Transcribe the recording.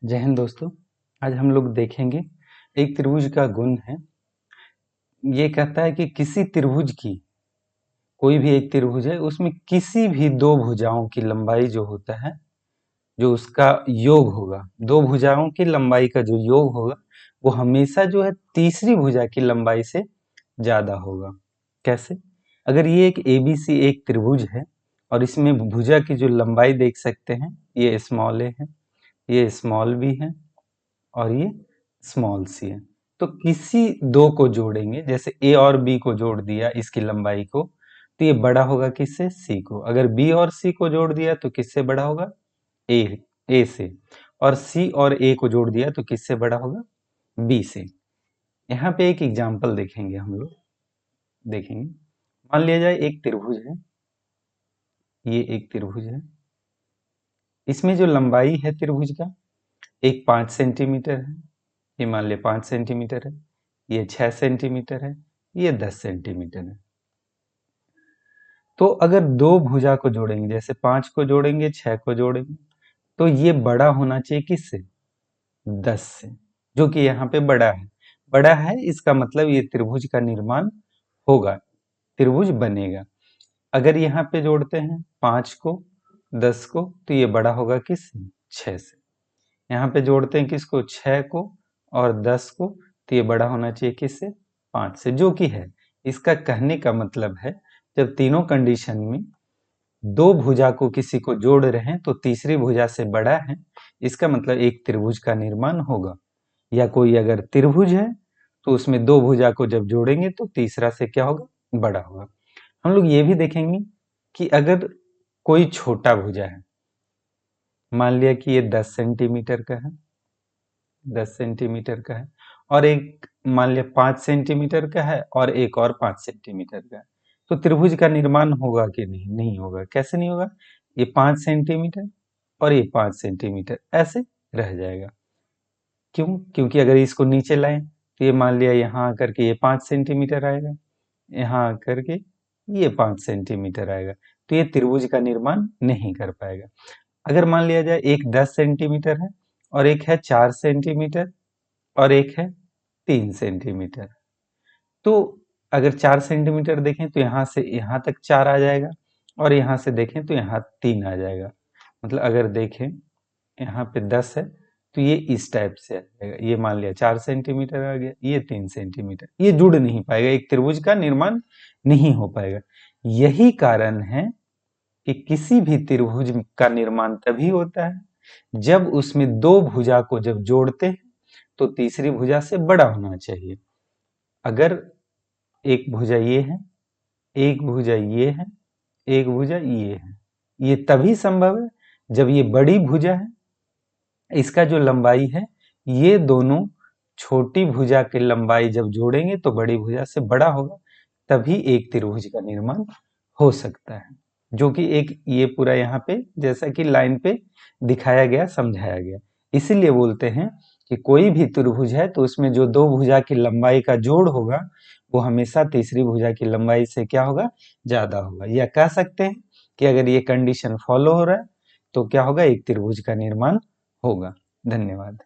जय हिंद दोस्तों। आज हम लोग देखेंगे एक त्रिभुज का गुण है। ये कहता है कि किसी त्रिभुज की, कोई भी एक त्रिभुज है उसमें किसी भी दो भुजाओं की लंबाई जो होता है, जो उसका योग होगा, दो भुजाओं की लंबाई का जो योग होगा वो हमेशा जो है तीसरी भुजा की लंबाई से ज्यादा होगा। कैसे? अगर ये एक एबीसी एक त्रिभुज है और इसमें भुजा की जो लंबाई देख सकते हैं, ये स्मॉल ए है, ये स्मॉल बी है और ये स्मॉल सी है। तो किसी दो को जोड़ेंगे, जैसे ए और बी को जोड़ दिया इसकी लंबाई को, तो ये बड़ा होगा किससे? सी को। अगर बी और सी को जोड़ दिया तो किससे बड़ा होगा? ए से। और सी और ए को जोड़ दिया तो किससे बड़ा होगा? बी से। यहाँ पे एक एग्जाम्पल देखेंगे हम लोग, देखेंगे। मान लिया जाए एक त्रिभुज है, ये एक त्रिभुज है, इसमें जो लंबाई है त्रिभुज का एक 5 सेंटीमीटर है, ये मान लिया 5 सेंटीमीटर है, ये 6 सेंटीमीटर है, ये 10 सेंटीमीटर है। तो अगर दो भुजा को जोड़ेंगे, जैसे 5 को जोड़ेंगे, 6 को जोड़ेंगे, तो ये बड़ा होना चाहिए किससे? 10 से, जो कि यहाँ पे बड़ा है। बड़ा है इसका मतलब ये त्रिभुज का निर्माण होगा, त्रिभुज बनेगा। अगर यहाँ पे जोड़ते हैं 5 को 10 को, तो ये बड़ा होगा किससे? 6 से। यहाँ पे जोड़ते हैं किसको? 6 को और 10 को, तो ये बड़ा होना चाहिए किससे? 5 से, जो कि है। इसका कहने का मतलब है जब तीनों कंडीशन में दो भुजा को किसी को जोड़ रहे हैं तो तीसरी भुजा से बड़ा है, इसका मतलब एक त्रिभुज का निर्माण होगा। या कोई अगर त्रिभुज है तो उसमें दो भुजा को जब जोड़ेंगे तो तीसरा से क्या होगा? बड़ा होगा। हम लोग ये भी देखेंगे कि अगर कोई छोटा भुजा है, मान लिया कि ये 10 सेंटीमीटर का है, 10 सेंटीमीटर का है, और एक मान लिया 5 सेंटीमीटर का है और एक और 5 सेंटीमीटर का है, तो त्रिभुज का निर्माण होगा कि नहीं? नहीं होगा। कैसे नहीं होगा? ये 5 सेंटीमीटर और ये 5 सेंटीमीटर ऐसे रह जाएगा। क्यों? क्योंकि अगर इसको नीचे लाएं तो ये मान लिया यहाँ आकर के ये 5 सेंटीमीटर आएगा, यहाँ आकर के ये 5 सेंटीमीटर आएगा, तो ये त्रिभुज का निर्माण नहीं कर पाएगा। अगर मान लिया जाए एक 10 सेंटीमीटर है और एक है 4 सेंटीमीटर और एक है 3 सेंटीमीटर, तो अगर 4 सेंटीमीटर देखें तो यहाँ से यहाँ तक 4 आ जाएगा और यहाँ से देखें तो यहाँ 3 आ जाएगा। मतलब अगर देखें यहाँ पे 10 है तो ये इस टाइप से आ जाएगा। ये मान लिया 4 सेंटीमीटर आ गया, ये 3 सेंटीमीटर, ये जुड़ नहीं पाएगा, एक त्रिभुज का निर्माण नहीं हो पाएगा। यही कारण है कि किसी भी त्रिभुज का निर्माण तभी होता है जब उसमें दो भुजा को जब जोड़ते हैं तो तीसरी भुजा से बड़ा होना चाहिए। अगर एक भुजा ये है, एक भुजा ये है, एक भुजा ये है, ये तभी संभव है जब ये बड़ी भुजा है, इसका जो लंबाई है, ये दोनों छोटी भुजा की लंबाई जब जोड़ेंगे तो बड़ी भुजा से बड़ा होगा, तभी एक त्रिभुज का निर्माण हो सकता है। जो कि एक ये पूरा यहाँ पे जैसा कि लाइन पे दिखाया गया, समझाया गया। इसीलिए बोलते हैं कि कोई भी त्रिभुज है तो उसमें जो दो भुजा की लंबाई का जोड़ होगा वो हमेशा तीसरी भुजा की लंबाई से क्या होगा? ज्यादा होगा। या कह सकते हैं कि अगर ये कंडीशन फॉलो हो रहा है तो क्या होगा? एक त्रिभुज का निर्माण होगा। धन्यवाद।